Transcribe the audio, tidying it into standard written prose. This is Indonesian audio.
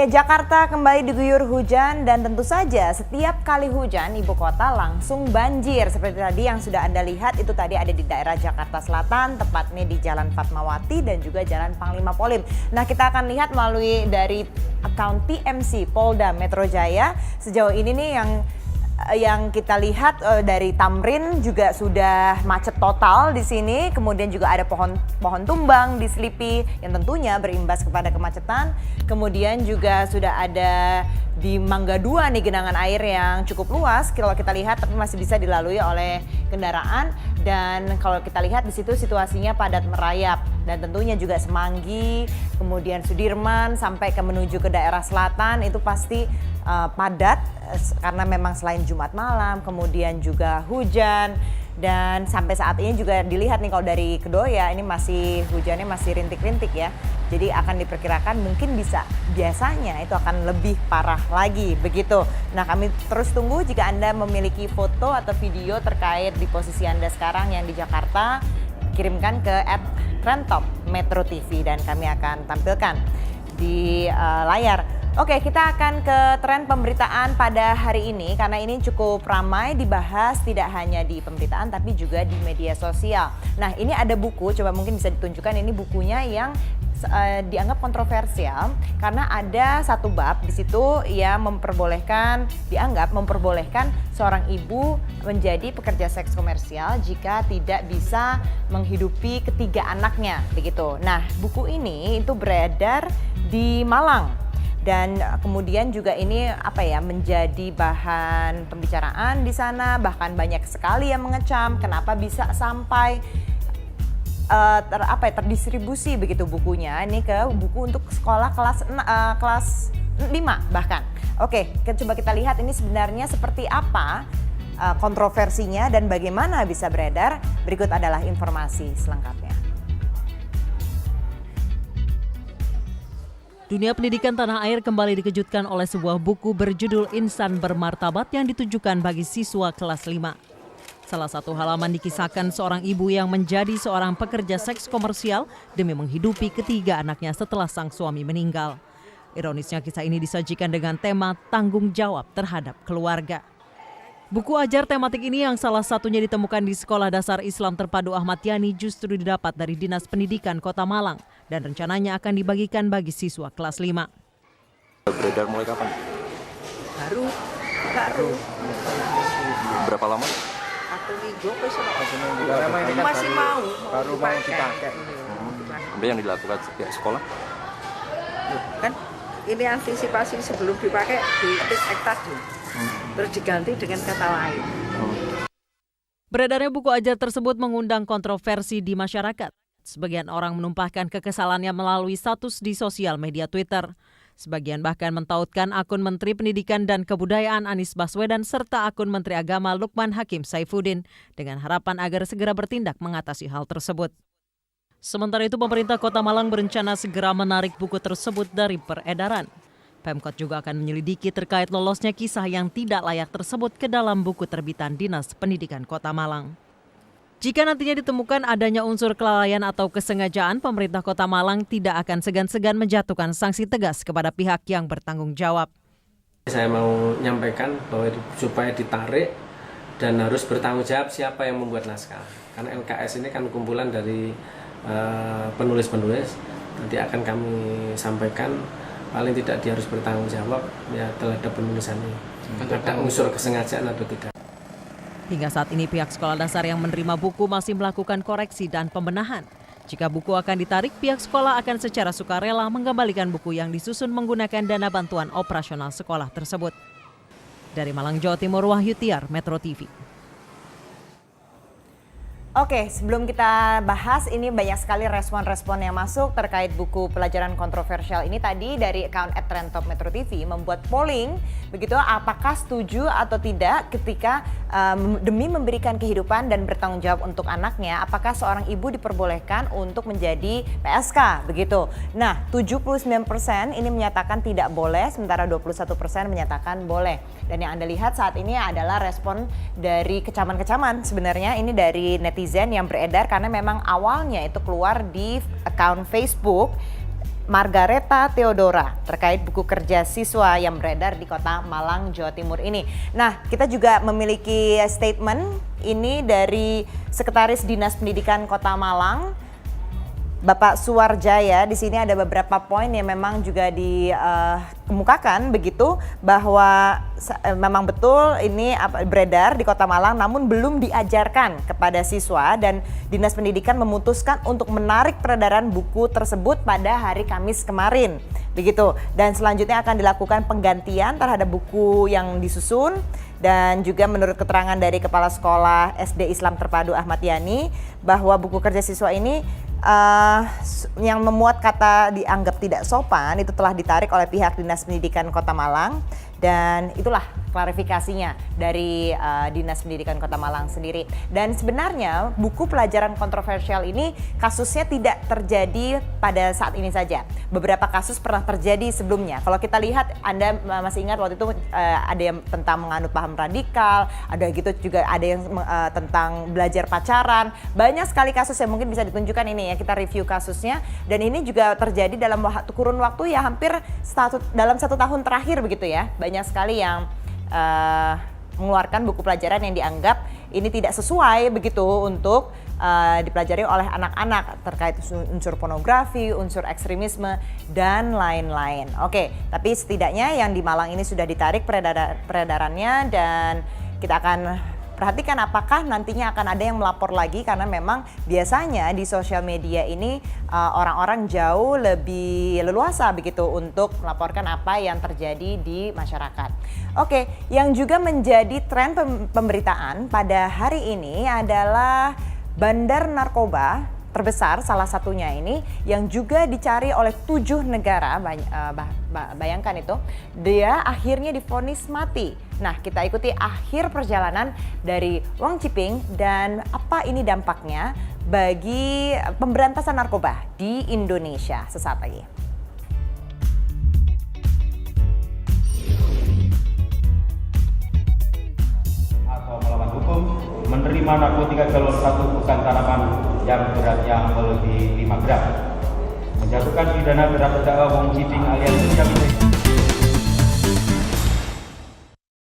Oke, Jakarta kembali diguyur hujan dan tentu saja setiap kali hujan ibu kota langsung banjir. Seperti tadi yang sudah Anda lihat itu tadi ada di daerah Jakarta Selatan, tepatnya di Jalan Fatmawati dan juga Jalan Panglima Polim. Nah, kita akan lihat melalui dari akun TMC Polda Metro Jaya. Sejauh ini nih yang kita lihat dari Tamrin juga sudah macet total di sini, kemudian juga ada pohon tumbang di Selipi yang tentunya berimbas kepada kemacetan. Kemudian juga sudah ada di Mangga 2 nih genangan air yang cukup luas kalau kita lihat, tapi masih bisa dilalui oleh kendaraan. Dan kalau kita lihat di situ situasinya padat merayap, dan tentunya juga Semanggi, kemudian Sudirman sampai menuju ke daerah selatan itu pasti padat karena memang selain Jumat malam kemudian juga hujan. Dan sampai saat ini juga dilihat nih kalau dari Kedoya ini masih hujannya masih rintik-rintik ya. Jadi akan diperkirakan mungkin biasanya itu akan lebih parah lagi begitu. Nah, kami terus tunggu jika Anda memiliki foto atau video terkait di posisi Anda sekarang yang di Jakarta, kirimkan ke @trendtop_metro_tv dan kami akan tampilkan di layar. Oke, kita akan ke tren pemberitaan pada hari ini karena ini cukup ramai dibahas tidak hanya di pemberitaan tapi juga di media sosial. Nah, ini ada buku, coba mungkin bisa ditunjukkan, ini bukunya yang dianggap kontroversial karena ada satu bab di situ yang dianggap memperbolehkan seorang ibu menjadi pekerja seks komersial jika tidak bisa menghidupi ketiga anaknya begitu. Nah, buku ini itu beredar di Malang. Dan kemudian juga ini menjadi bahan pembicaraan di sana, bahkan banyak sekali yang mengecam kenapa bisa sampai terdistribusi begitu bukunya ini ke buku untuk sekolah kelas 5 bahkan. Oke, coba kita lihat ini sebenarnya seperti apa kontroversinya dan bagaimana bisa beredar. Berikut adalah informasi selengkapnya. Dunia pendidikan tanah air kembali dikejutkan oleh sebuah buku berjudul Insan Bermartabat yang ditujukan bagi siswa kelas 5. Salah satu halaman dikisahkan seorang ibu yang menjadi seorang pekerja seks komersial demi menghidupi ketiga anaknya setelah sang suami meninggal. Ironisnya kisah ini disajikan dengan tema tanggung jawab terhadap keluarga. Buku ajar tematik ini yang salah satunya ditemukan di Sekolah Dasar Islam Terpadu Ahmad Yani justru didapat dari Dinas Pendidikan Kota Malang dan rencananya akan dibagikan bagi siswa kelas 5. Beredar mulai kapan? Baru. Berapa lama? 1 minggu Masih baru mau dipakai. Ada yang dilakukan pihak sekolah? Kan ini antisipasi sebelum dipakai di ektas dulu. Terus diganti dengan kata lain. Beredarnya buku ajar tersebut mengundang kontroversi di masyarakat. Sebagian orang menumpahkan kekesalannya melalui status di sosial media Twitter. Sebagian bahkan mentautkan akun Menteri Pendidikan dan Kebudayaan Anies Baswedan serta akun Menteri Agama Lukman Hakim Saifuddin dengan harapan agar segera bertindak mengatasi hal tersebut. Sementara itu pemerintah Kota Malang berencana segera menarik buku tersebut dari peredaran. Pemkot juga akan menyelidiki terkait lolosnya kisah yang tidak layak tersebut ke dalam buku terbitan Dinas Pendidikan Kota Malang. Jika nantinya ditemukan adanya unsur kelalaian atau kesengajaan, pemerintah Kota Malang tidak akan segan-segan menjatuhkan sanksi tegas kepada pihak yang bertanggung jawab. Saya mau menyampaikan bahwa supaya ditarik dan harus bertanggung jawab siapa yang membuat naskah. Karena LKS ini kan kumpulan dari penulis-penulis, nanti akan kami sampaikan paling tidak dia harus bertanggung jawab ya terhadap penulisan ini. Ada unsur kesengajaan atau tidak. Hingga saat ini pihak sekolah dasar yang menerima buku masih melakukan koreksi dan pembenahan. Jika buku akan ditarik, pihak sekolah akan secara sukarela mengembalikan buku yang disusun menggunakan dana bantuan operasional sekolah tersebut. Dari Malang, Jawa Timur, Wahyu Tiar, Metro TV. Oke, sebelum kita bahas, ini banyak sekali respon-respon yang masuk terkait buku pelajaran kontroversial ini tadi dari akun @trendtop_metro_tv membuat polling, begitu apakah setuju atau tidak ketika demi memberikan kehidupan dan bertanggung jawab untuk anaknya, apakah seorang ibu diperbolehkan untuk menjadi PSK, begitu. Nah, 79% ini menyatakan tidak boleh, sementara 21% menyatakan boleh. Dan yang Anda lihat saat ini adalah respon dari kecaman-kecaman sebenarnya ini dari netizen yang beredar karena memang awalnya itu keluar di akun Facebook Margareta Theodora terkait buku kerja siswa yang beredar di Kota Malang, Jawa Timur ini. Nah, kita juga memiliki statement ini dari Sekretaris Dinas Pendidikan Kota Malang, Bapak Suwarjaya. Di sini ada beberapa poin yang memang juga dikemukakan begitu, bahwa memang betul ini beredar di Kota Malang namun belum diajarkan kepada siswa, dan Dinas Pendidikan memutuskan untuk menarik peredaran buku tersebut pada hari Kamis kemarin. Begitu. Dan selanjutnya akan dilakukan penggantian terhadap buku yang disusun, dan juga menurut keterangan dari Kepala Sekolah SD Islam Terpadu Ahmad Yani bahwa buku kerja siswa ini yang memuat kata dianggap tidak sopan itu telah ditarik oleh pihak Dinas Pendidikan Kota Malang, dan itulah klarifikasinya dari Dinas Pendidikan Kota Malang sendiri. Dan sebenarnya buku pelajaran kontroversial ini kasusnya tidak terjadi pada saat ini saja. Beberapa kasus pernah terjadi sebelumnya. Kalau kita lihat, Anda masih ingat waktu itu ada yang tentang menganut paham radikal, ada gitu juga ada yang tentang belajar pacaran. Banyak sekali kasus yang mungkin bisa ditunjukkan ini ya, kita review kasusnya, dan ini juga terjadi dalam kurun waktu ya hampir dalam 1 tahun terakhir begitu ya. Banyak sekali yang mengeluarkan buku pelajaran yang dianggap ini tidak sesuai begitu untuk dipelajari oleh anak-anak, terkait unsur pornografi, unsur ekstremisme, dan lain-lain. Oke, tapi setidaknya yang di Malang ini sudah ditarik peredarannya, dan kita akan perhatikan apakah nantinya akan ada yang melapor lagi, karena memang biasanya di sosial media ini orang-orang jauh lebih leluasa begitu untuk melaporkan apa yang terjadi di masyarakat. Oke, yang juga menjadi tren pemberitaan pada hari ini adalah bandar narkoba terbesar salah satunya ini yang juga dicari oleh 7 negara, bayangkan itu, dia akhirnya divonis mati. Nah, kita ikuti akhir perjalanan dari Wong Ciping dan apa ini dampaknya bagi pemberantasan narkoba di Indonesia sesaat lagi. Atau melawan hukum, menerima narkotika galon 1 bukan tanaman yang beratnya melebihi 5 gram, menjatuhkan pidana terhadap terdakwa Wong Ciping alias Benjamin